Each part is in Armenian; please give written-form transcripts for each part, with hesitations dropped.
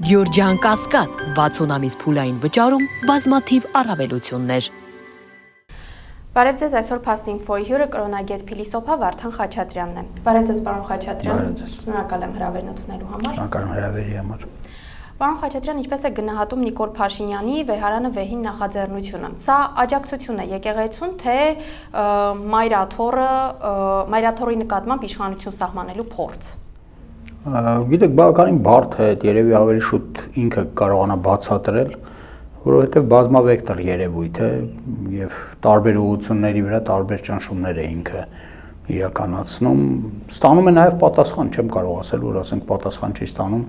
Գյորջյան Կասկադ 60 ամիս փուլային վճարում բազմաթիվ առավելություններ։ Բարև ձեզ, այսօր Փաստ-Ինֆոյի հյուրը կրոնագետ փիլիսոփա Վարդան Խաչատրյանն է։ Բարև ձեզ, պարոն Խաչատրյան։ Շնորհակալ եմ հրավերն ընդունելու համար։ Շնորհակալ եմ հրավերի համար։ Պարոն Խաչատրյան, ինչպես է գնահատում Նիկոլ Փաշինյանի վեհարանը վեհին նախաձեռնությունը։ Սա աջակցություն է եկեղեցուն, թե մայրաթորի նկատմամբ իշխանություն սահմանելու փորձ։ Գիտեք, բավականին բարդ է, երևի ավելի շուտ ինքը կարողանա բացատրել, որովհետև բազմավեկտոր երևույթ է եւ տարբեր ուղղությունների վրա տարբեր ճնշումներ է ինքը իրականացնում։ Ստանում է նաեւ պատասխան, չեմ կարող ասել, որ ասենք պատասխան չի ստանում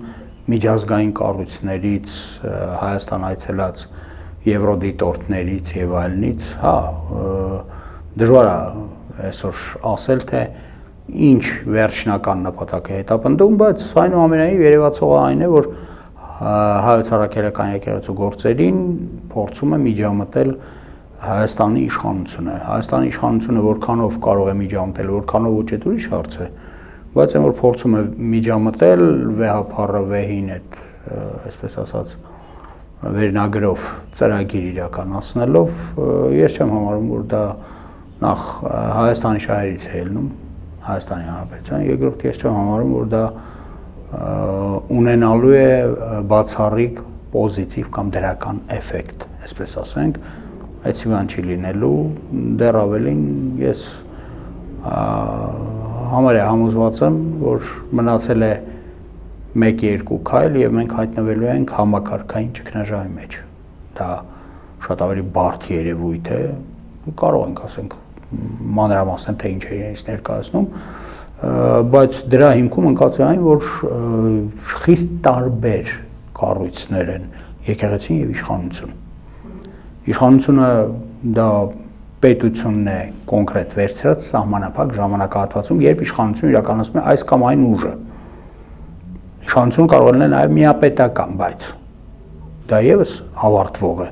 միջազգային կառույցներից, Հայաստան այցելած եվրոդիտորդներից եւ այլնից, հա, դժվար է այսօր ասել, թե ինչ վերջնական նպատակ է հետապնդում, բայց այնուամենայնիվ երևացողը այն է, որ հայոց առաքելական եկեղեցու գործերին փորձում է միջամտել Հայաստանի իշխանությունը։ Հայաստանի իշխանությունը որքանով կարող է միջամտել, որքանով ոչ է ուրիշ հարց է, բայց այն որ փորձում է միջամտել վեհափառը վեհին հետ, այսպես ասած, վերնագրով ծրագիր իրականացնելով, ես չեմ համարում, որ դա նախ Հայաստանի շահերից է ելնում, Հայաստանի Հանրապետության, երկրորդ ես չեմ համարում, որ դա ունենալու է բացառիկ պոզիտիվ կամ դրական էֆեկտ, այսպես ասենք, այդքան չի լինելու, դեռ ավելին ես համարյա համոզված եմ, որ մնացել է 1-2 քայլ եւ մենք հայտնվելու ենք համակարգային ճգնաժամի մեջ։ Դա շատ ավելի բարդ երևույթ է, կարող ենք ասենք մանրամասն թե ինչ է իրենից ներկայացնում, բայց դրա հիմքում ընկած է այն, որ խիստ տարբեր կառույցներ են եկեղեցին եւ իշխանություն։ Իշխանությունը դա պետությունն է կոնկրետ վերցրած սահմանափակ ժամանակահատվածում, երբ իշխանությունը իրականացնում է այս կամ այն ուժը։ Իշխանությունը կարող է լինել նաեւ միապետական, բայց դա եւս ավարտվող է։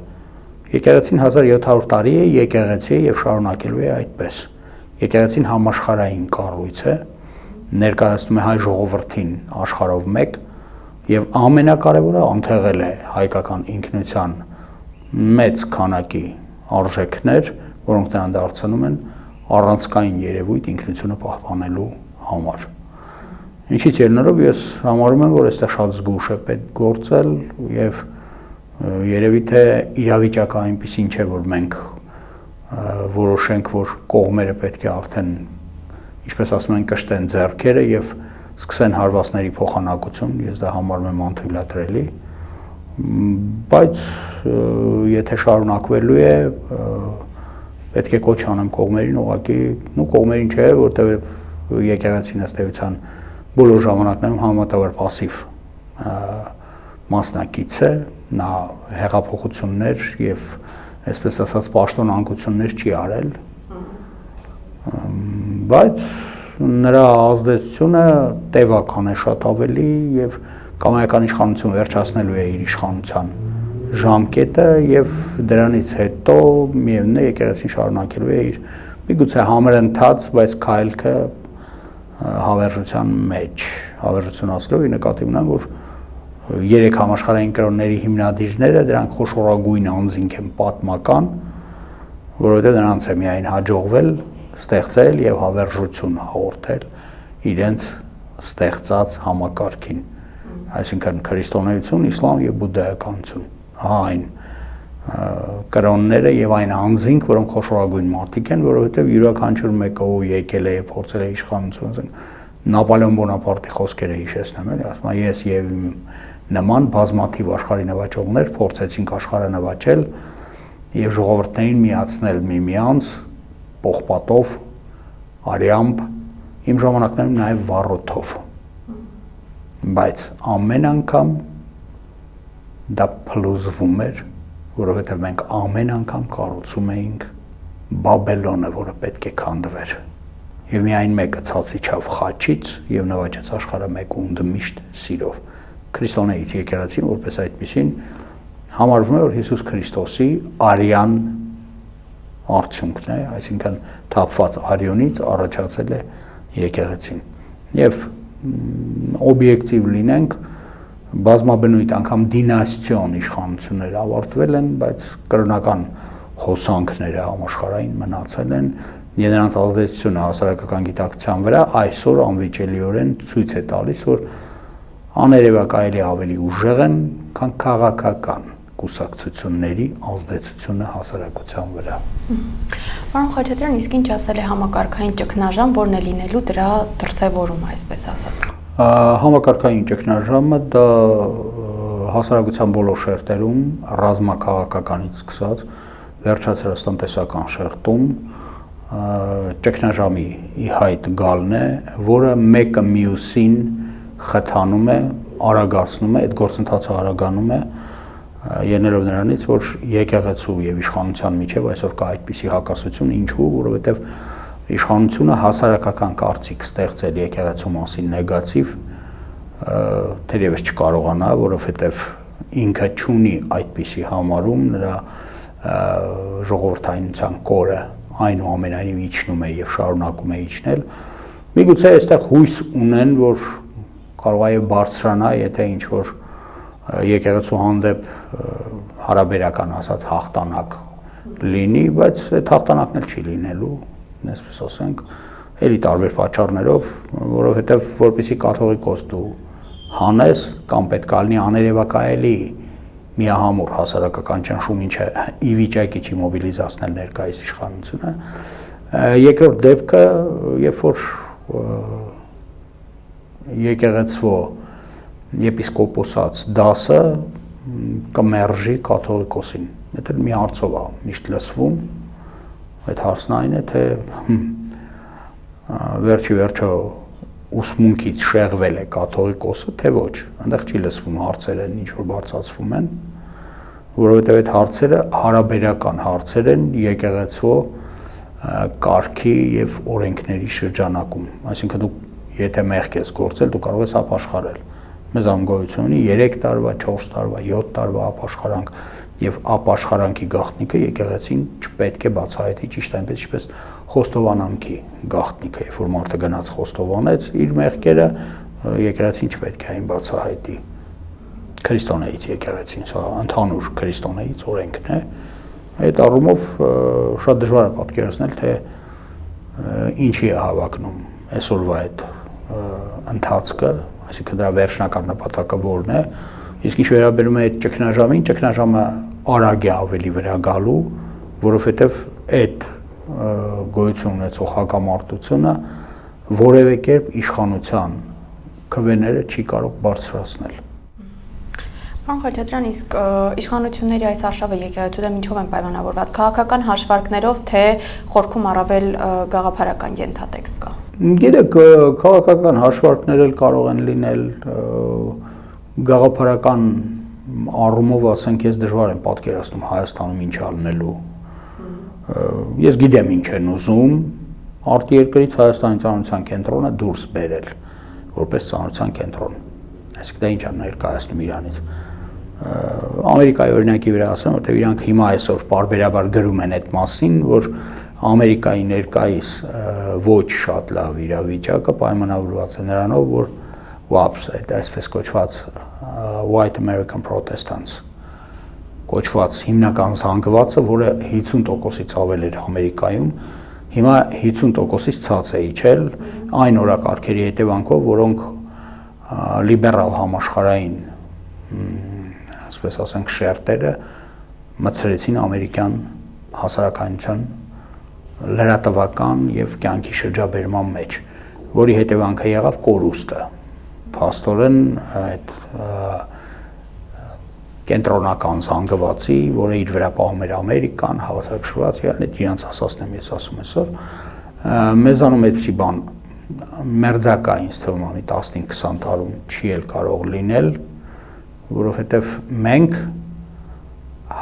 Եկեղեցին 1700 տարի է, եկեղեցի է եւ շարունակելու է այդպես։ Եկեղեցին համաշխարհային կառույց է, ներկայացնում է հայ ժողովրդին աշխարհով մեկ եւ ամենակարևորը անթեղել է հայկական ինքնության մեծ քանակի արժեքներ, որոնք նրան դարձնում են առանցքային երևույթ ինքնությունը պահպանելու համար։ Ինչից ելնելով ես համարում եմ, որ այստեղ շատ զգուշ է պետք գործել եւ երևի թե իրավիճակը այնպեսին չէ, որ մենք որոշենք, որ կողմերը պետք է արդեն, ինչպես ասում են, կշտեն ձեռքերը եւ սկսեն հարվածների փոխանակություն, ես դա համարում եմ անթույլատրելի, բայց եթե շարունակվելու է, պետք է կոչ անեմ կողմերին ուղղակի, կողմերին չէ, որտեղ եկեղեցին ըստ էության բոլոր ժամանակներում համեմատաբար պասիվ մասնակից է, նա հեղափոխություններ եւ այսպես ասած պաշտոնանկություններ չի արել, բայց նրա ազդեցությունը տևական է շատ ավելի եւ կամայական իշխանություն վերջացնելու է իր իշխանության ժամկետը եւ դրանից հետո միևնույն է եկեղեցին շարունակելու է իր միգուցե համերընթաց, բայց քայլքը հավերժության մեջ, հավերժություն ասելով նկատի ունեմ, որ 3 համաշխարհային կրոնների հիմնադիրները դրանք խոշորագույն անձինք են պատմական, որովհետև նրանց է միայն հաջողվել ստեղծել եւ հավերժություն հաղորդել իրենց ստեղծած համակարգին, այսինքն քրիստոնեություն, իսլամ եւ բուդդայականություն, այն կրոնները եւ այն անձինք, որոնք խոշորագույն մարդիկ են, որովհետեւ յուրաքանչյուր մեկը ով եկել է եւ փորձել է իշխանություն, ասենք Նապոլեոն Բոնապարտի խոսքերը հիշեցնեմ, էլի, ասում եմ, ես եւ նման բազմաթիվ աշխարհի նվաճողներ փորձեցինք աշխարհը նվաճել եւ ժողովուրդներին միացնել միմյանց պողպատով, արյամբ, իմ ժամանակներում նաեւ վառոթով։ Բայց ամեն անգամ դա փլուզվում էր, որովհետեւ մենք ամեն անգամ կառուցում էինք Բաբելոնը, որը պետք է քանդվեր։ Եվ միայն մեկը ցած իջավ խաչից եւ նվաճեց աշխարհը մեկ ու ընդմիշտ սիրով։ Քրիստոնեից եկեղեցին որպես այդպեսին համարվում է, որ Հիսուս Քրիստոսի արյան արդյունքն է, այսինքն թափված արյունից առաջացել է եկեղեցին։ Եվ օբյեկտիվ լինենք, բազմաբնույթ անգամ դինաստիոն իշխանություններ ավարտվել են, բայց կրոնական հոսանքները համաշխարհային մնացել են եւ նրանց ազդեցությունը հասարակական գիտակցության վրա այսօր անվիճելիորեն ցույց է տալիս, որ աներևակայելի ավելի ուժեղ են, քան քաղաքական կուսակցությունների ազդեցությունը հասարակության վրա։ Պարոն Խաչատրյան, իսկ ինչ ասել է համակարգային ճգնաժամ, որն է լինելու դրա դրսևորումը, այսպես ասած։ Համակարգային ճգնաժամը դա հասարակության բոլոր շերտերում ռազմաքաղաքականից սկսած վերջացրած տնտեսական շերտում ճգնաժամի ի հայտ գալն է, որը մեկը մյուսին խթանում է, արագացնում է, այդ գործընթացը արագանում է, ելնելով նրանից, որ եկեղեցու եւ իշխանության միջև այսօր կա այդպիսի հակասություն, ինչու, որովհետեւ իշխանությունը հասարակական կարծիք ստեղծել եկեղեցու մասին նեգատիվ թերևս չկարողանա, որովհետեւ ինքը չունի այդպիսի համարում, նրա ժողովրդայնության կորը այնուամենայնիվ իջնում է եւ շարունակում է իջնել։ Միգուցե այստեղ հույս ունեն, որ կարող է բարձրանա, եթե ինչ որ եկեղեցու հանդեպ հարաբերական ասած հաղթանակ լինի, բայց այդ հաղթանակն էլ չի լինելու, այսպես ասենք, էլի տարբեր պատճառներով, որովհետև որպեսզի կաթողիկոս դու հանես կամ պետք է լինի աներևակայելի միահամուռ հասարակական ճնշում, ինչը ի վիճակի չի մոբիլիզացնել ներկայիս իշխանությունը։ Երկրորդ դեպքը, երբ որ եկեղեցվո եպիսկոպոսած դասը կմերժի կաթողիկոսին։ Դա մի հարցով է միշտ լսվում, այդ հարցն այն է, թե վերջի վերջո ուսմունքից շեղվել է կաթողիկոսը, թե ոչ, այնտեղ չի լսվում հարցերը, ինչ որ բարձրացվում են, որովհետև այդ հարցերը հարաբերական հարցեր են եկեղեցվո կարգի եւ օրենքների շրջանակում, այսինքն դու եթե մեղք ես գործել, դու կարող ես ապաշխարել։ Մեզ ամգոյություն ունի 3 տարվա, 4 տարվա, 7 տարվա ապաշխարանք եւ ապաշխարանքի գաղտնիքը եկեղեցին չպետք է բացահայտի ճիշտ այնպես ինչպես խոստովանանքի գաղտնիքը, երբ որ մարդը գնաց խոստովանեց իր մեղքերը, եկեղեցին չպետք է այն բացահայտի։ Քրիստոնեից եկեղեցին, սա ընդհանուր քրիստոնեից օրենքն է։ Այդ առումով շատ դժվար է պատկերացնել, թե ինչի է հավակնում այսօրվա այդ ընթացքը, այսինքն դրա վերջնական նպատակը որն է, իսկ ինչ վերաբերում է այդ ճգնաժամին, ճգնաժամը արագ է ավելի վրա գալու, որովհետև այդ գոյություն ունեցող հակամարտությունը որևէ կերպ իշխանության քվեները չի կարող բարձրացնել։ Պարոն Խաչատրյան, իսկ իշխանությունների այս արշավը եկեղեցու դեմ ինչով են պայմանավորված, քաղաքական հաշվարկներով, թե խորքում առավել գաղափարական ենթատեքստ կա։ Գիտեք, քաղաքական հաշվարկներ էլ կարող են լինել, գաղափարական առումով ասենք ես դժվար եմ պատկերացնում Հայաստանում ինչ ալնելու։ Ես գիտեմ ինչ են ուզում, արտերկրից Հայաստանի ծանոթության կենտրոնը դուրս բերել, որպես ծանոթության կենտրոն։ Այսինքն դա ինչ է ներկայացնում Իրանից։ Ամերիկայի օրինակի վրա ասեմ, որտեղ իրանք հիմա այսօր պարբերաբար գրում են այդ մասին, որ Ամերիկայի ներկայիս ոչ շատ լավ իրավիճակը պայմանավորված է նրանով, որ WAPS, այդ այսպես կոչված White American Protestants կոչված հիմնական զանգվածը, որը 50%-ից ավել էր Ամերիկայում, հիմա 50%-ից ցած է իջել այն օրակարգերի հետևանքով, որոնք լիբերալ համաշխարհային, ասես ասենք, շերտերը մտցրեցին ամերիկյան հասարակայնության լրատվական եւ կյանքի շրջաբերման մեջ, որի հետևանքը եղավ կորուստը։ Փաստորեն այդ կենտրոնական զանգվածի, որը իր վրա պահում էր Ամերիկան, հավասարակշռված, այդ իրանց ասածն եմ ես ասում այսօր, մեզանում այդպիսի բան մերձակա ինձ թվում է 15-20 տարում չի էլ կարող լինել, որովհետև մենք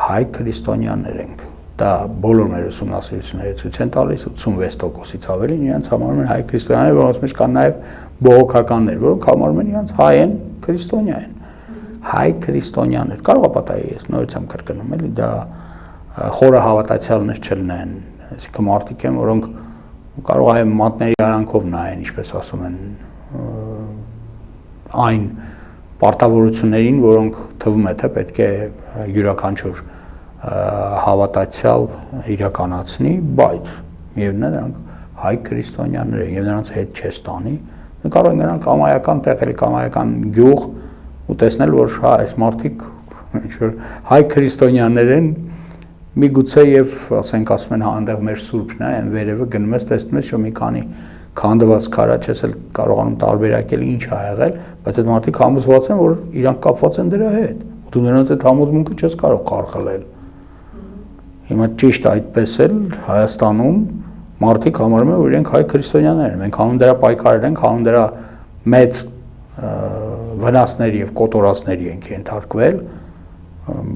հայ քրիստոնյաներ ենք։ Դա բոլոր մեր ուսումնասիրությունները ցույց են տալիս, 86%-ից ավելին իրենց համարում են հայ քրիստոնյաներ, որոնց մեջ կան նաև բողոքականներ, որոնք համարում են իրենց հայ են, քրիստոնյա են։ Հայ քրիստոնյաներ, կարող է պատահի, ես նորից եմ կրկնում, էլի դա խորը հավատացյալներ չլինեն, այսինքն մարդիկ են, որոնք կարող է մատների արանքով նայեն, ինչպես ասում են, այն պարտավորություններին, որոնք թվում է թե պետք է յուրաքանչյուր հավատացյալ իրականացնի, բայց միևնույն է նրանք հայ քրիստոնյաներ են եւ նրանց հետ չես տանի, կարող են գնալ կամայական տեղ или կամայական գյուղ ու տեսնել, որ հա այս մարդիկ ինչ-որ հայ քրիստոնյաներ են, միգուցե եւ ասենք ասում են հա այնտեղ մեր սուրբն է, այն վերևը գնում ես տեսնում ես, որ մի քանի քանդված քարա չես էլ կարողանում տարբերակել ինչ ա եղել, բայց այդ մարդիկ համոզված են, որ իրանք կապված են դրա հետ։ Դու նրանց այդ համոզմունքը չես կարող խարխլել։ Հիմա ճիշտ այդպես էլ Հայաստանում մարդիկ համարում են, որ իրենք հայ քրիստոնյաներ են։ Մենք հանուն դրա պայքարել ենք, հանուն դրա մեծ վնասների եւ կոտորածների ենք ենթարկվել,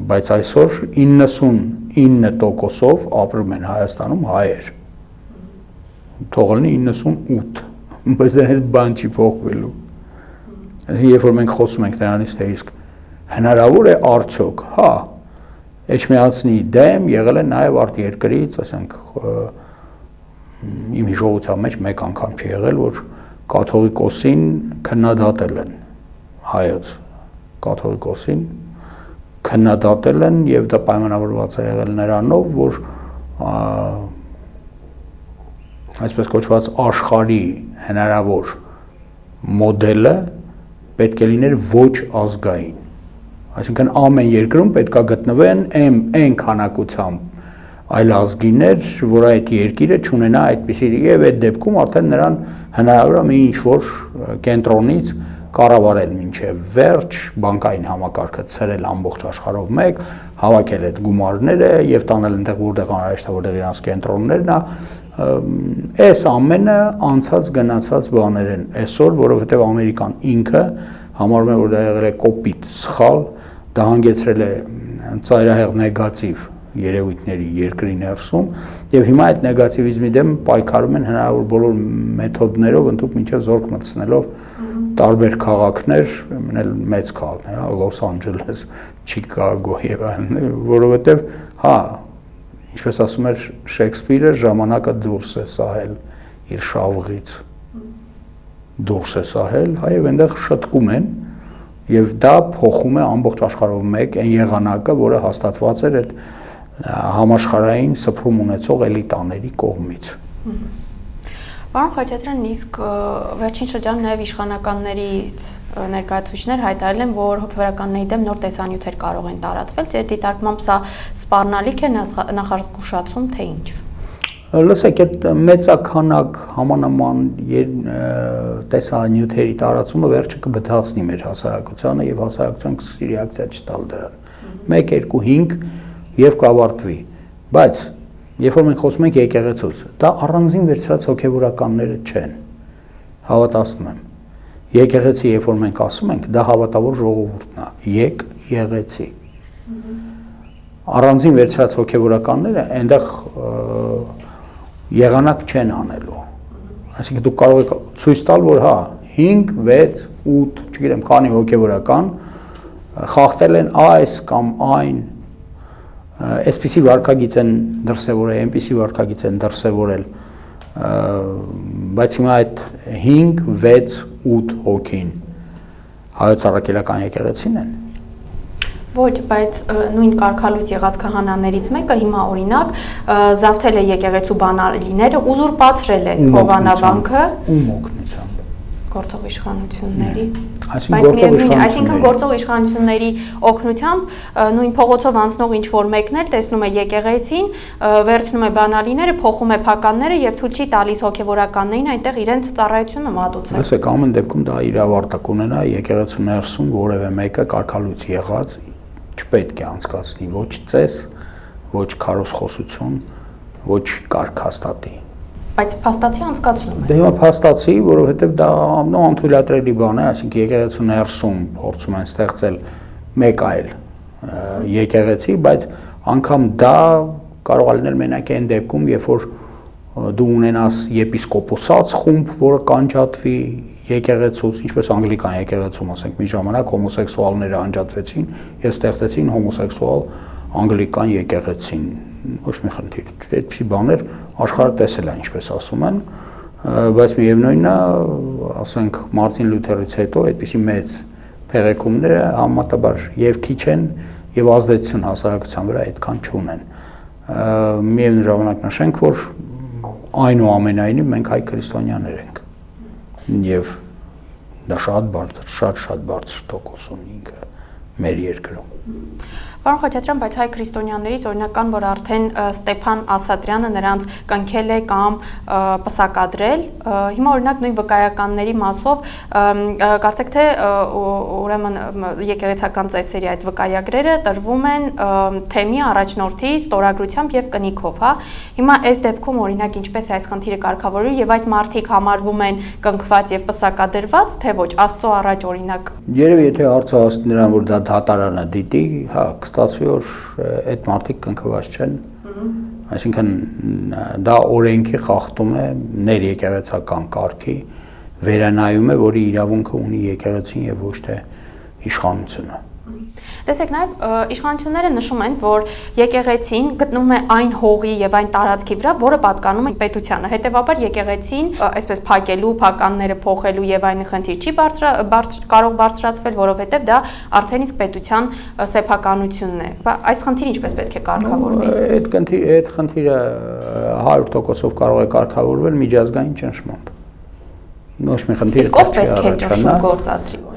բայց այսօր 99%-ով ապրում են Հայաստանում հայեր։ Թող լինի 98, բայց դրանից բան չի փոխվելու։ Այսինքն երբ որ մենք խոսում ենք նրանից, թե իսկ հնարավոր է արդյոք, հա, Էջմիածնի դեմ եղել է նաև արտերկրից, ասենք իմ հիշողության մեջ մեկ անգամ չի եղել, որ կաթողիկոսին քննադատել են հայոց կաթողիկոսին քննադատել են եւ դա պայմանավորված է եղել նրանով, որ այսպես կոչված աշխարհի հնարավոր մոդելը պետք է լիներ ոչ ազգային, այսինքն ամեն երկրում պետք է գտնվեն այն քանակությամբ այլ ազգիներ, որ այդ երկիրը չունենա այդպիսի եւ այդ դեպքում արդեն նրան հնարավոր է մի ինչ-որ կենտրոնից կառավարել մինչև վերջ, բանկային համակարգը ցրել ամբողջ աշխարհով մեկ, հավաքել այդ գումարները եւ տանել այնտեղ որտեղ անհրաժեշտ է, որտեղ իրանց կենտրոններն է, այս ամենը անցած գնացած բաներ են այսօր, որովհետեւ Ամերիկան ինքը համարում է, որ դա եղել է կոպիտ, սխալ, դա հանգեցրել է ծայրահեղ նեգատիվ երևույթների երկրի ներսում եւ հիմա այդ նեգատիվիզմի դեմ պայքարում են հնարավոր բոլոր մեթոդներով, ընդհանուր մինչեւ զորք մտցնելով տարբեր քաղաքներ, մնել մեծ քաղաքներ, Լոս Անջելես, Չիկագո եւ այլն, որովհետեւ հա, ինչպես ասում էր Շեքսպիրը, ժամանակը դուրս է սահել իր շավղից, դուրս է սահել, հա եւ այնտեղ շտկում են եւ դա փոխում է ամբողջ աշխարհով մեկ այն եղանակը, որը հաստատված էր այդ համաշխարհային սփռում ունեցող էլիտաների կողմից։ Պարոն Խաչատրյան, իսկ վերջին շրջանում նաև իշխանականներից ներկայացուցիչներ հայտարարել են, որ հոգեվարականների դեմ նոր տեսանյութեր կարող են տարածվել, ձեր դիտարկմամբ սա սպառնալիք է, նախազգուշացում, թե ինչ։ Լսեք, այդ մեծականակ համանման տեսանյութերի տարածումը վերջը կբթացնի մեր հասարակությանը եւ հասարակության կսկսի ռեակցիա չտալ դրան։ 1, 2, 5 եւ կավարտվի, բայց երբ որ մենք խոսում ենք եկեղեցուց, դա առանձին վերցրած հոգևորականները չեն, հավատացնում եմ, եկեղեցի երբ որ մենք ասում ենք, դա հավատավոր ժողովուրդն է, եկեղեցի, առանձին վերցրած հոգևորականները այնտեղ եղանակ չեն անելու, այսինքն դուք կարող եք ցույց տալ, որ հա 5, 6, 8, չգիտեմ, քանի հոգևորական խախտել են այս կամ այն այսպիսի վարկագիծ են դրսևորել, այնպիսի վարկագիծ են դրսևորել, բայց հիմա այդ 5, 6, 8 հոգին հայոց առաքելական եկեղեցին են։ Ոչ, բայց նույն կարգալույց եղած քահանաներից մեկը հիմա օրինակ զավթել է եկեղեցու բանալիները, ուզուրպացրել է հովանավանքը ում օգնությամբ գործող իշխանությունների, այսինքն գործող իշխանությունների օգնությամբ նույն փողոցով անցնող ինչ որ մեկն էլ տեսնում է եկեղեցին, վերցնում է բանալիները, փոխում է փականները եւ թույլ չի տալիս հոգեվորականներին այնտեղ իրենց ծառայությունը մատուցել։ Լսեք, ամեն դեպքում դա իր ավարտակ ունենա, եկեղեցու ներսում որևէ մեկը կարգալույց եղած չպետք է անցկացնի ոչ ծես, ոչ քարոզխոսություն, ոչ կարգաստատի։ Բայց փաստացի անցկացնում է։ Դե հիմա փաստացի, որովհետև դա անթույլատրելի բան է, այսինքն եկեղեցու ներսում փորձում են ստեղծել մեկ այլ եկեղեցի, բայց անգամ դա կարող է լինել մենակ այն դեպքում, երբ որ դու ունենաս եպիսկոպոսած խումբ, որը կանջատվի եկեղեցուց, ինչպես անգլիկան եկեղեցում, ասենք, մի ժամանակ հոմոսեքսուալները անջատվեցին եւ ստեղծեցին հոմոսեքսուալ անգլիկան եկեղեցին, ոչ մի խնդիր, այդպիսի բաներ աշխարհը տեսել է, ինչպես ասում են, բայց միևնույնն է, ասենք, Մարտին Լյութերից հետո այդպիսի մեծ փեղեկումները համեմատաբար եւ քիչ են եւ ազդեցություն հասարակության վրա այդքան չունեն։ Միևնույն ժամանակ նշենք, որ այնուամենայնիվ մենք հայ քրիստոնյաներ ենք եւ դա շատ բարձր տոկոս ունի ինքը մեր երկրում։ Պարոն Խաչատրյան, բայց հայ քրիստոնյաներից օրինակ կան, որ արդեն Ստեփան Ասատրյանը նրանց կնքել է կամ պսակադրել։ Հիմա օրինակ նույն վկայականների մասով կարծեք թե ուրեմն եկեղեցական ծեսերի այդ վկայագրերը տրվում են թեմի առաջնորդի ստորագրությամբ եւ կնիքով, հա։ Հիմա այս դեպքում օրինակ ինչպես է այս խնդիրը կարգավորվում եւ այս մարդիկ համարվում են կնքված եւ պսակադրված, թե ոչ, Աստծո առաջ օրինակ։ Երևի եթե հարցը հասնի նրան, որ դա դատարանը դիտի, հա, կստացվի, որ այդ մարդիկ կնքված չեն, այսինքն դա օրենքի խախտում է ներեկեղեցական կարգի, վերանայում է, որի իրավունքը ունի եկեղեցին եւ ոչ թե իշխանությունը։ Տեսեք, նաև իշխանությունները նշում են, որ եկեղեցին գտնվում է այն հողի եւ այն տարածքի վրա, որը պատկանում է պետությանը։ Հետևաբար եկեղեցին այսպես փակելու, փականները փոխելու եւ այն խնդիր չի կարող բարձրացվել, որովհետեւ դա արդեն իսկ պետության սեփականությունն է։ Այս խնդիրը ինչպես պետք է կարգավորվի։ Այդ խնդիրը 100% կարող է կարգավորվել միջազգային ճնշմամբ։ Ոչ մի խնդիր չի առաջանա։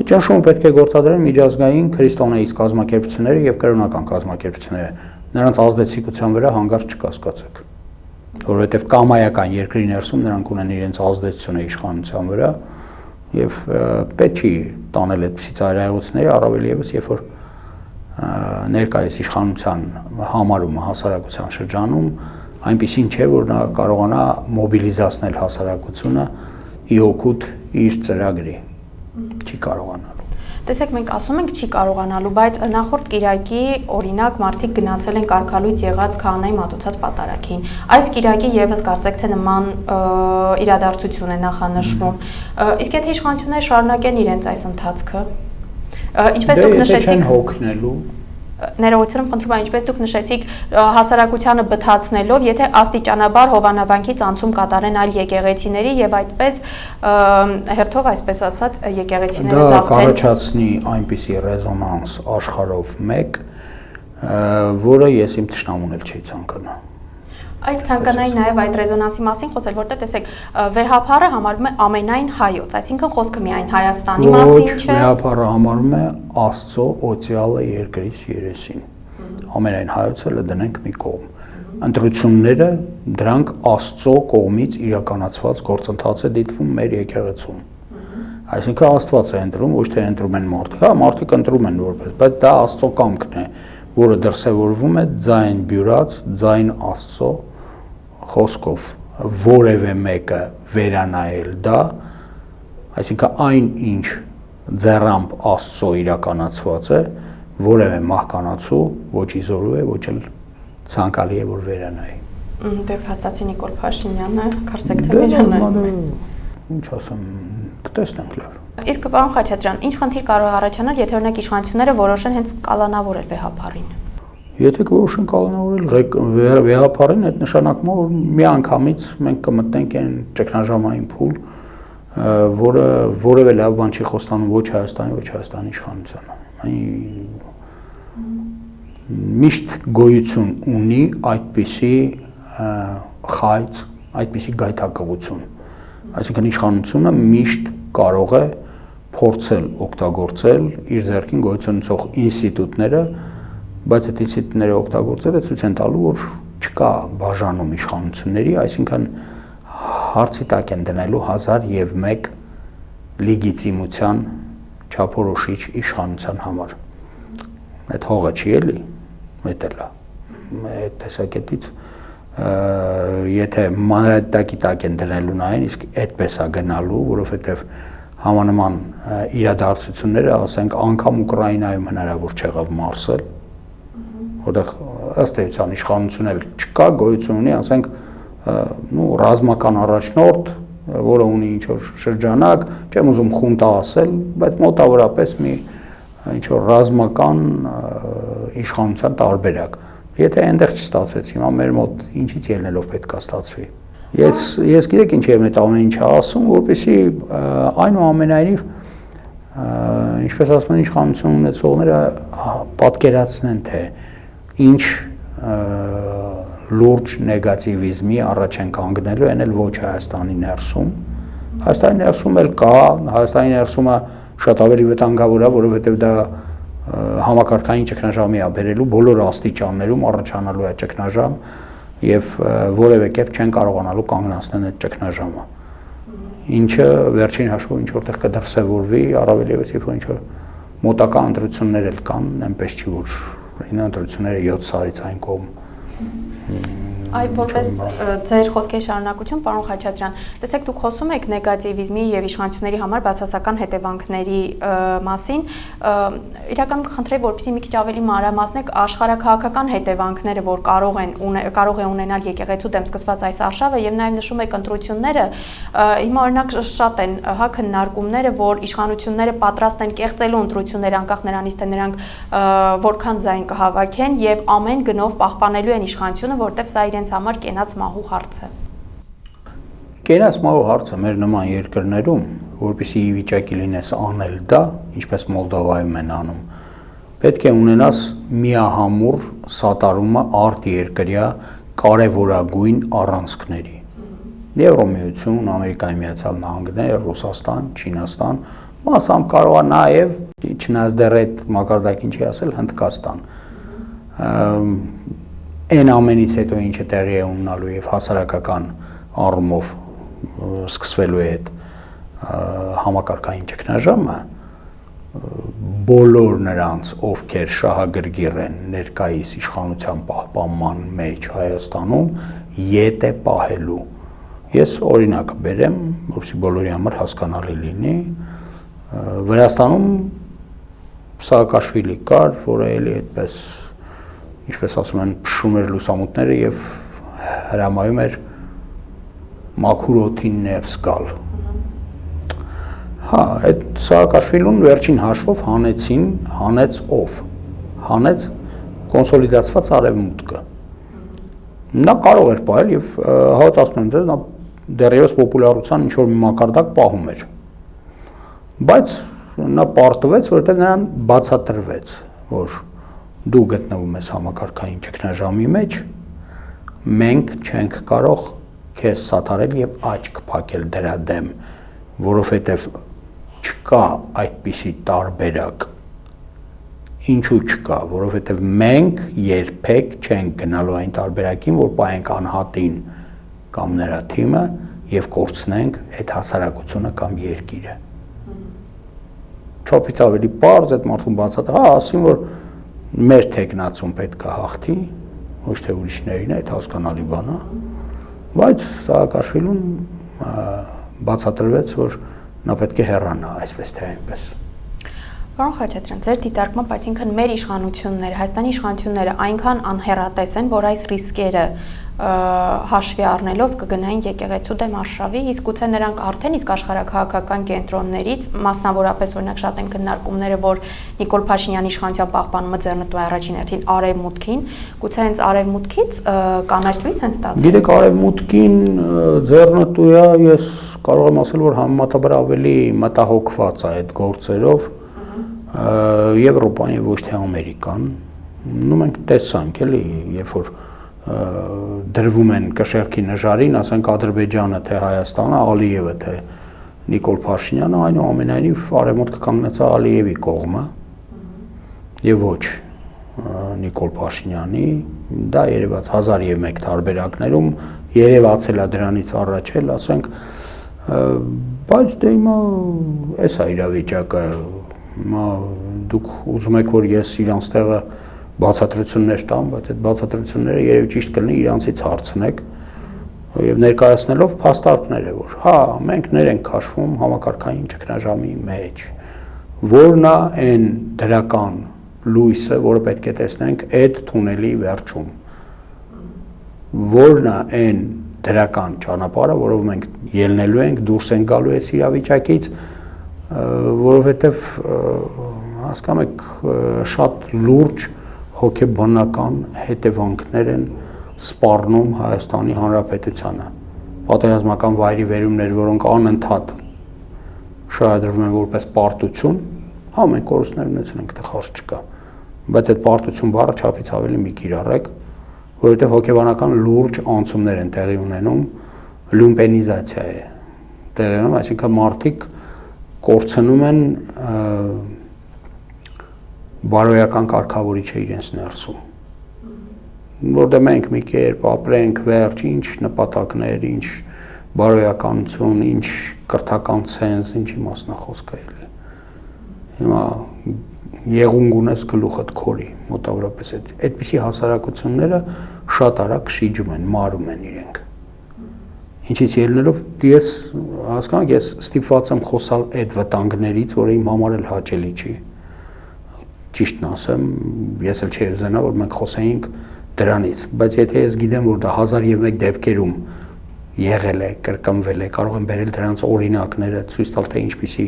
Ճնշումը պետք է գործադրեն միջազգային քրիստոնեից կազմակերպությունները եւ կրոնական կազմակերպությունները։ Նրանց ազդեցիկության վրա հանգարց չկասկածեք, որովհետեւ կամայական երկրի ներսում նրանք ունեն իրենց ազդեցությունը իշխանության վրա եւ պետք չի տանել այդպիսի ծայրահեղությունների, առավել եւս երբ որ ներկայիս իշխանության համարումը հասարակության շրջանում այնպեսին չէ, որ նա կարողանա մոբիլիզացնել հասարակությունը իօգուտ իր ծրագրի չի կարողանալու։ Տեսեք, մենք ասում ենք չի կարողանալու, բայց նախորդ Կիրակի օրինակ մարդիկ գնացել են կարգալույց եղած քահանայի մատուցած պատարագին։ Այս Կիրակի եւս կարծեք թե նման իրադարձություն է նախանշվում։ Իսկ եթե իշխանությունները շարունակեն իրենց այս ընթացքը, ինչպես դուք նշեցիք, հոգնելու ներողություն խնդրում եմ, ինչպես դուք նշեցիք, հասարակությանը բթացնելով, եթե աստիճանաբար հովանավանքից անցում կատարեն այլ եկեղեցիների եւ այդպես հերթով այսպես ասած եկեղեցիները զավթեն։ Դա կառաջացնի այնպիսի ռեզոնանս աշխարհով մեկ, որը ես իմ թշնամուն էլ չի ցանկանա։ Այդ ցանկանայի նաև այդ ռեզոնանսի մասին խոսել, որտեղ տեսեք, վեհափառը համարվում է ամենայն հայոց, այսինքն խոսքը միայն Հայաստանի մասին չէ։ Ոչ, վեհափառը համարվում է Աստծո օցիալը երկրից երեսին։ Ամենայն հայոցը դնենք մի կողմ։ Ընտրությունները դրանք Աստծո կողմից իրականացված գործընթաց է դիտվում մեր եկեղեցում։ Այսինքն Աստված է ընտրում, ոչ թե ընտրում են մարդիկ։ Հա, մարդիկ ընտրում են որպես, բայց դա Աստծո կամքն է, որը դրսևորվում է ձայն բյուրած, ձայն Աստծո խոսքով որևէ մեկը վերանայել դա, այսինքն այն ինչ ձեռամբ Աստծո իրականացված է, որևէ մահկանացու ոչ իզորու է, ոչ էլ ցանկալի է որ վերանայի։ Դեպ հաստատի Նիկոլ Փաշինյանը, կարծեք թե վերանայ։ Ինչ ասեմ, կտեսնենք լավ։ Իսկ պարոն Խաչատրյան, ինչ խնդիր կարող առաջանալ, եթե օրինակ իշխանությունները որոշեն հենց կալանավորել վեհափառին։ Եթե կորոշեն կալանավորել վեհափառին, այդ նշանակում է, որ մի անգամից մենք կմտնենք այն ճգնաժամային փուլ, որը որևէ լավ բան չի խոստանում ոչ Հայաստանի, ոչ Հայաստանի իշխանությանը։ Միշտ գոյություն ունի այդպիսի խայծ, այդպիսի գայթակղություն։ Այսինքն իշխանությունը միշտ կարող է փորձել օգտագործել իր ձեռքին գոյություն ունեցող ինստիտուտները, բայց այդ ինստիտուտները օգտագործելը ցույց են տալու, որ չկա բաժանում իշխանությունների, այսինքն հարցի տակ են դնելու 1001 լեգիտիմության չափորոշիչ իշխանության համար։ Այդ հողը չի էլի, այդ էլ է։ Այդ տեսակետից եթե մանրադիտակի տակ են դնելու նային, իսկ այդպես է գնալու, որովհետև համանման իրադարձությունները, ասենք, անգամ Ուկրաինայում հնարավոր չեղավ մարսել, որտեղ ըստ էության իշխանություն էլ չկա, գոյություն ունի, ասենք, ռազմական առաջնորդ, որը ունի ինչ-որ շրջանակ, չեմ ուզում խունտա ասել, բայց մոտավորապես մի ինչ-որ ռազմական իշխանության տարբերակ։ Եթե այնտեղ չստացվեց, հիմա մեր մոտ ինչից ելնելով պետք է ստացվի։ Ես գիտեք ինչ եմ այդ ամեն ինչը ասում, որպեսզի այնուամենայնիվ ինչպես ասում են, իշխանություն ունեցողները պատկերացնեն, թե ինչ լուրջ նեգատիվիզմի առաջ են կանգնելու, այն էլ ոչ Հայաստանի ներսում։ Հայաստանի ներսում էլ կա, Հայաստանի ներսումը շատ ավելի վտանգավոր է, որովհետև դա համակարգային ճգնաժամի է բերելու բոլոր աստիճաններում առաջանալու է ճգնաժամ եւ որևէ կերպ չեն կարողանալու կանգնացնել այդ ճգնաժամը։ Ինչը վերջին հաշվով ինչ որտեղ կդրսևորվի, առավել ևս երբ որ ինչ որ մոտակա ընտրություններ էլ կան, այնպես չի որ ընտրությունները 7 սարից այն կողմ Այ որպես ձեր խոսքերի շարունակություն, պարոն Խաչատրյան, տեսեք դուք խոսում եք նեգատիվիզմի եւ իշխանությունների համար բացասական հետևանքների մասին, իրականում կխնդրեի, որպեսզի մի քիչ ավելի մանրամասնեք աշխարհաքաղաքական հետևանքները, որ կարող է ունենալ եկեղեցու դեմ սկսված այս արշավը եւ նաեւ նշում եք ընտրությունները, հիմա օրինակ շատ են քննարկումները, որ իշխանությունները պատրաստ են կեղծելու ընտրությունները անկախ նրանից թե նրանք որքան ձայն կհավաքեն եւ ամեն գնով պահպանելու են իշխանությունը, որտեղ սա իրենց համար կենաց մահու հարց է։ Կենաց մահու հարցը մեր նման երկրներում, որպեսզի ի վիճակի լինես անել դա, ինչպես Մոլդովայում են անում, պետք է ունենաս միահամուռ սատարումը արտերկրյա կարևորագույն առանցքների։ Եվրոմիություն, Ամերիկայի Միացյալ Նահանգներ, Ռուսաստան, Չինաստան, մասամբ կարող է նաև, չնայած դեռ այդ մակարդակին չի ասել, Հնդկաստան։ Այն ամենից հետո ինչը տեղի է ունենալու եւ հասարակական առումով սկսվելու է այդ համակարգային ճգնաժամը, բոլոր նրանց, ովքեր շահագրգիռ են ներկայիս իշխանության պահպանման մեջ Հայաստանում, ետ է պահելու։ Ես օրինակ բերեմ, որպեսզի բոլորի համար հասկանալի լինի, Վրաստանում Սաակաշվիլի կար, որը էլի այդպես, ինչպես ասում են, փշում էր լուսամուտները եւ հրամայում էր մաքուր օդին ներս գալ։ Հա, այդ Սաակաշվիլուն վերջին հաշվով հանեց ով։ Հանեց կոնսոլիդացված արևմուտքը։ Նա կարող էր պահել եւ հավատացնում եմ ձեզ, նա դեռևս պոպուլարության ինչ որ մի մակարդակ պահում էր։ Բայց նա պարտվեց, որովհետև նրան բացատրվեց, որ դու գտնվում ես համակարգային ճգնաժամի մեջ, մենք չենք կարող քեզ սատարել եւ աչք փակել դրա դեմ, որովհետև չկա այդպիսի տարբերակ։ Ինչու չկա, որովհետև մենք երբեք չենք գնալու այն տարբերակին, որ պահենք անհատին կամ նրա թիմը եւ կորցնենք այդ հասարակությունը կամ երկիրը։ Չափից ավելի պարզ այդ մարդուն բացատրել, հա, ասին, որ մեր տեխնացուն պետք է հաղթի, ոչ թե ուրիշներին, այդ հասկանալի բան է, բայց Սաակաշվիլուն բացատրվեց, որ նա պետք է հեռանա, այսպես թե այնպես։ Պարոն Խաչատրյան, ձեր դիտարկմամբ, այսինքն մեր իշխանությունները, Հայաստանի իշխանությունները այնքան անհեռատես են, որ այս ռիսկերը հաշվի առնելով կգնային եկեղեցու դեմ արշավի, իսկ գուցե նրանք արդեն իսկ աշխարհաքաղաքական կենտրոններից, մասնավորապես օրինակ շատ են քննարկումները, որ Նիկոլ Փաշինյանի իշխանության պահպանումը ձեռնտու է առաջին հերթին արևմուտքին, գուցե հենց արևմուտքից կանաչ լույս են ստացել։ Գիտեք, արևմուտքին ձեռնտու է, ես կարող եմ ասել, որ համեմատաբար ավելի մտահոգված է այդ գործերով Եվրոպան եւ ոչ թե Ամերիկան։ Նու մենք տեսանք էլի, երբ որ դրվում են կշեռքի նժարին, ասենք Ադրբեջանը թե Հայաստանը, Ալիևը թե Նիկոլ Փաշինյանը, այնուամենայնիվ արևմուտքը կանգնեցավ Ալիևի կողմը եւ ոչ Նիկոլ Փաշինյանի, դա երևաց 1001 տարբերակներում, երևացել է դրանից առաջ էլ, ասենք, բայց դե հիմա էս է իրավիճակը, դուք ուզում եք, որ ես իրանց տեղը բացատրություններ տամ, բայց այդ բացատրությունները երևի ճիշտ կլինի իրանցից հարցնեք եւ ներկայացնելով փաստարկները, որ հա, մենք ենք քաշվում համակարգային ճգնաժամի մեջ, որն է այն դրական լույսը, որը պետք է տեսնենք այդ թունելի վերջում, որն է այն դրական ճանապարհը, որով մենք ելնելու ենք, դուրս ենք գալու այս իրավիճակից, որովհետեւ հասկանում եք շատ լուրջ հոգեբանական հետևանքներ են սպառնում Հայաստանի Հանրապետությանը։ Պատերազմական վայրի վերումներ, որոնք անընդհատ շահադրվում են որպես պարտություն, հա մենք կորուստներ ունեցել ենք, դա խորհուրդ չկա, բայց այդ պարտություն բառը չափից ավելի մի կիրառեք, որովհետև հոգեբանական լուրջ անցումներ են տեղի ունենում, լումպենիզացիա է տեղի ունենում, այսինքն մարդիկ կորցնում են բարոյական կարգավորիչը իրենց ներսում, որտեղ մենք մի կերպ ապրենք, վերջ, ինչ նպատակներ, ինչ բարոյականություն, ինչ կրթական ցենզ, ինչի մասն է խոսքը էլի։ Հիմա եղունգ ունես գլուխդ քորի, մոտավորապես այդպիսի հասարակությունները շատ արագ շիջում են, մարում են իրենք։ Ինչից ելնելով ես հասկանաք, ես ստիպված եմ խոսալ այդ վտանգներից, որը իմ համար էլ հաճելի չի։ Ճիշտն ասեմ, ես էլ չի ուզենա, որ մենք խոսեինք դրանից, բայց եթե ես գիտեմ, որ դա 1001 դեպքերում եղել է, կրկնվել է, կարող եմ բերել դրանց օրինակները, ցույց տալ, թե ինչպիսի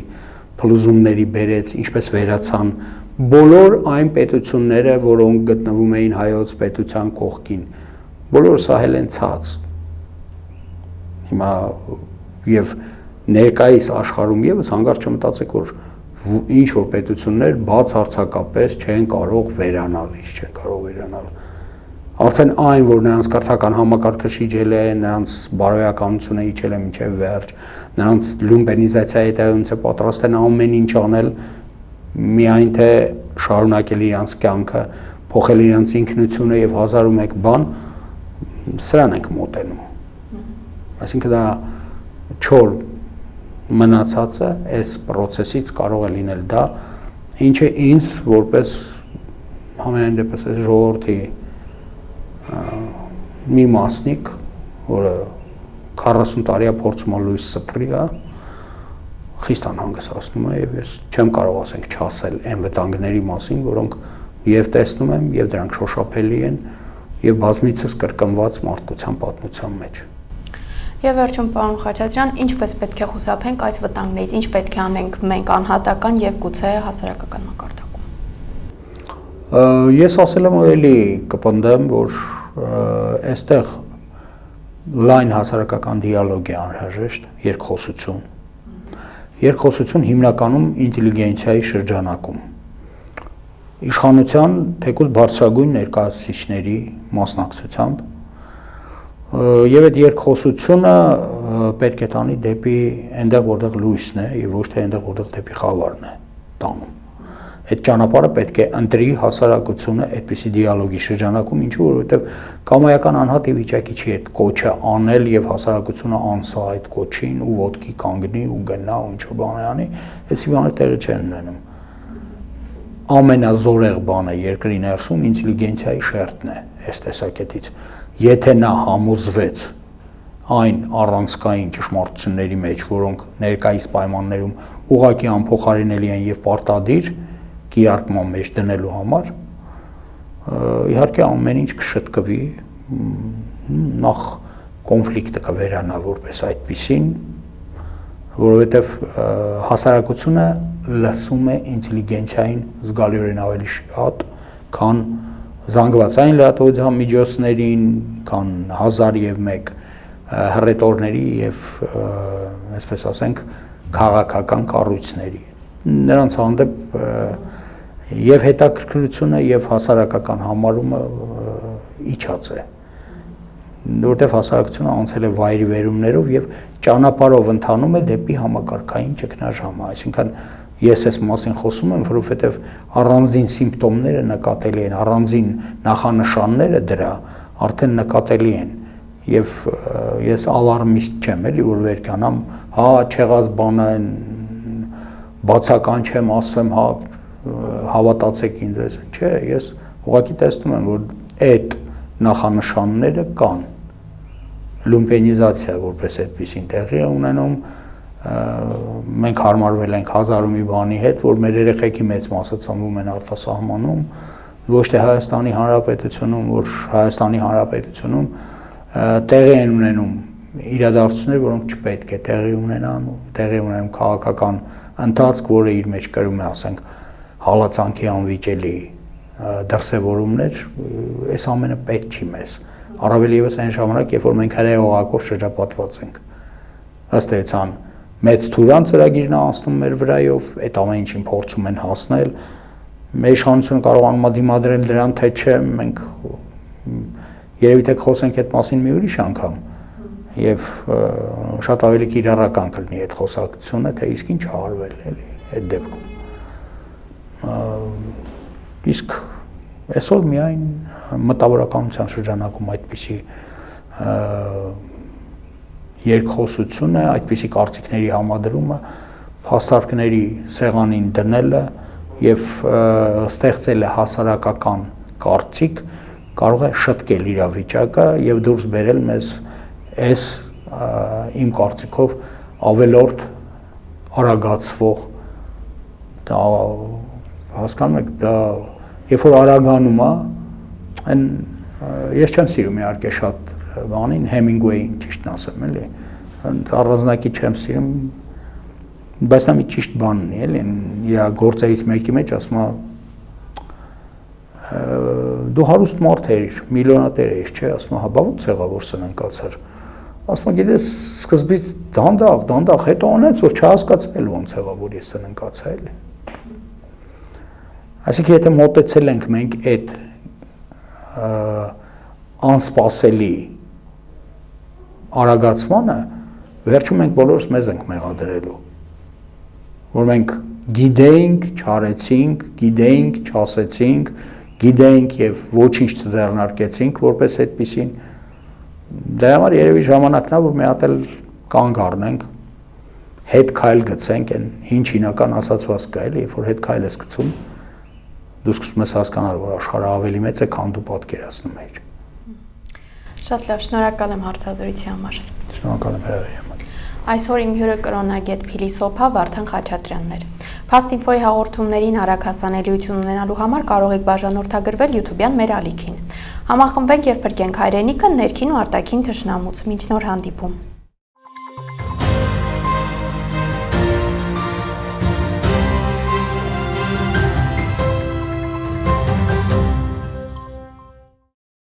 փլուզումների բերեց, ինչպես վերացան բոլոր այն պետությունները, որոնք գտնվում էին հայոց պետության կողքին, բոլորը սահել են ցած։ Հիմա եւ ներկայիս աշխարհում եւս հանգարց չմտածեք, որ ինչ որ պետություններ բացարձակապես չեն կարող վերանալ, չեն կարող վերանալ։ Արդեն այն, որ նրանց կրթական համակարգը շիջել է, նրանց բարոյականությունը իջել է մինչև վերջ, նրանց լումպենիզացիայի հետևանքով պատրաստ են ամեն ինչ անել, միայն թե շարունակել իրենց կյանքը, փոխել իրենց ինքնությունը եւ 1001 բան, սրան ենք մոտենում։ Այսինքն դա չոր մնացածը այս process-ից կարող է լինել դա, ինչը ինձ որպես համենայն դեպս այս ժողովրդի մի մասնիկ, որը 40 տարի է փորձում լույս սփռի, խիստ անհանգստացնում է եւ ես չեմ կարող ասենք չասել այն վտանգների մասին, որոնք եւ տեսնում եմ եւ դրանք շոշափելի են եւ բազմիցս կրկնված մարդկության պատմության մեջ։ Եվ վերջում պարոն Խաչատրյան, ինչպես պետք է խուսափենք այս վտանգներից, ինչ պետք է անենք մենք անհատական եւ գուցե հասարակական մակարդակում։ Ես ասել եմ էլի կպնդեմ, որ այստեղ լայն հասարակական դիալոգ է անհրաժեշտ, երկխոսություն։ Երկխոսություն հիմնականում ինտելիգենցիայի շրջանակում։ Իշխանության թեկուզ բարձրագույն ներկայացուցիչների մասնակցությամբ եւ այդ երկխոսությունը պետք է տանի դեպի այնտեղ որտեղ լույսն է եւ ոչ թե այնտեղ որտեղ դեպի խավարն է տանում։ Այդ ճանապարհը պետք է ընտրի հասարակությունը այդպիսի դիալոգի շրջանակում, ինչու որովհետեւ կամայական անհատ վիճակի չի այդ կոչը անել եւ հասարակությունը անսա այդ կոչին ու ոտքի կանգնի ու գնա ու ինչ որ բան անի, այդպիսի բաներ տեղի չեն ունենում։ Ամենազորեղ բանը երկրի ներսում ինտելիգենցիայի շերտն է այս տեսակետից։ Եթե նա համոզվեց այն առանցքային ճշմարտությունների մեջ, որոնք ներկայիս պայմաններում ուղղակի անփոխարինելի են եւ պարտադիր կիրարկման մեջ դնելու համար, իհարկե ամեն ինչ կշտկվի, նախ կոնֆլիկտը կվերանա որպես այդպիսին, որովհետեւ հասարակությունը լսում է ինտելիգենցիային զգալիորեն ավելի շատ, քան զանգվածային լրատվության միջոցներին, քան 1001 հռետորների եւ այսպես ասենք քաղաքական կառույցների։ Նրանց հանդեպ եւ հետաքրքրությունը եւ հասարակական համարումը իջած է, որտեղ հասարակությունը անցել է վայրի վերումներով եւ ճանապարհով ընթանում է դեպի համակարգային ճգնաժամը, այսինքն ես այս մասին խոսում եմ, որովհետեւ առանձին սիմպտոմները նկատելի են, առանձին նախանշանները դրա արդեն նկատելի են եւ ես ալարմիստ չեմ, էլի որ վերկանամ, հա, չեղած բանը բացական չեմ ասեմ, հա, հավատացեք ինձ, չէ, ես ուղղակի տեսնում եմ, որ այդ նախանշանները կան։ Լումպենիզացիա որպես այդպիսին տեղի է ունենում, մենք հարմարվել ենք 1000 մի բանի հետ, որ մեր երեխեքի մեծ մասը ծնվում են արտասահմանում, ոչ թե Հայաստանի Հանրապետությունում, որ Հայաստանի Հանրապետությունում տեղի են ունենում իրադարձություններ, որոնք չպետք է տեղի ունենան, տեղի ունենում քաղաքական ընթացք, որը իր մեջ կրում է, ասենք, հալածանքի անվիճելի դրսևորումներ, այս ամենը պետք չի մեզ։ Առավել եւս այն ժամանակ, երբ որ մենք հրեողակով շրջապատված ենք։ Ըստ էության, մեծ թուրան ծրագիրն է անցնում մեր վրայով, այդ ամեն ինչին փորձում են հասնել։ Մեր իշխանությունը կարողանում է դիմադրել դրան, թե չէ, մենք երևի թե խոսենք այդ մասին մի ուրիշ անգամ եւ շատ ավելի կիրառական կլինի այդ խոսակցությունը, թե իսկ ինչ արվել էլի այդ դեպքում։ Իսկ այսօր միայն մտավորականության շրջանակում այդպիսի երկխոսությունը, այդպիսի կարծիքների համադրումը, փաստարկների սեղանին դնելը եւ ստեղծել է հասարակական կարծիք, կարող է շտկել իրավիճակը եւ դուրս բերել մեզ այս իմ կարծիքով ավելորդ արագացվող դա հասկանում եք դա երբ որ արագանում է այն ես չեմ սիրում իհարկե շատ բանին Հեմինգուեյին ճիշտն ասեմ էլի առանձնակի չեմ սիրում բայց նա մի ճիշտ բան ունի էլի իր գործերից մեկի մեջ ասում է դու հարուստ մարդ ես միլիոնատեր ես չէ ասում է հա բա ո՞նց եղավ որ սնանկացար ասում է գիտես սկզբից դանդաղ հետո անեց որ չհասկացել ոնց եղավ որ ես սնանկացա էլի այսինքն եթե մոտեցել ենք մենք այդ անսպասելի արագացմանը վերջում մենք բոլորս մեզ ենք մեղադրելու որ մենք գիտեինք, չարեցինք, գիտեինք, չասեցինք, գիտեինք եւ ոչինչ չձեռնարկեցինք որպես այդպեսին դրա համար երևի ժամանակն է որ մի հատ էլ կանգ առնենք հետ քայլ գցենք այն ինչ հիմնական ասացված կա էլի երբ որ հետ քայլ ես գցում դու սկսում ես հասկանալ որ աշխարհը ավելի մեծ է քան դու պատկերացնում ես Շատ լավ, շնորհակալ եմ հարցազրույցի համար։ Շնորհակալ եմ հրավերի համար։ Այսօր իմ հյուրը կրոնագետ փիլիսոփա Վարդան Խաչատրյանն էր։ Fast-Info-ի հաղորդումներին արագ հասանելիություն ունենալու համար կարող եք բաժանորդագրվել YouTube-յան մեր ալիքին։ Համախմբենք եւ փրկենք հայրենիքը ներքին ու արտաքին թշնամուց։ Մինչ նոր հանդիպում։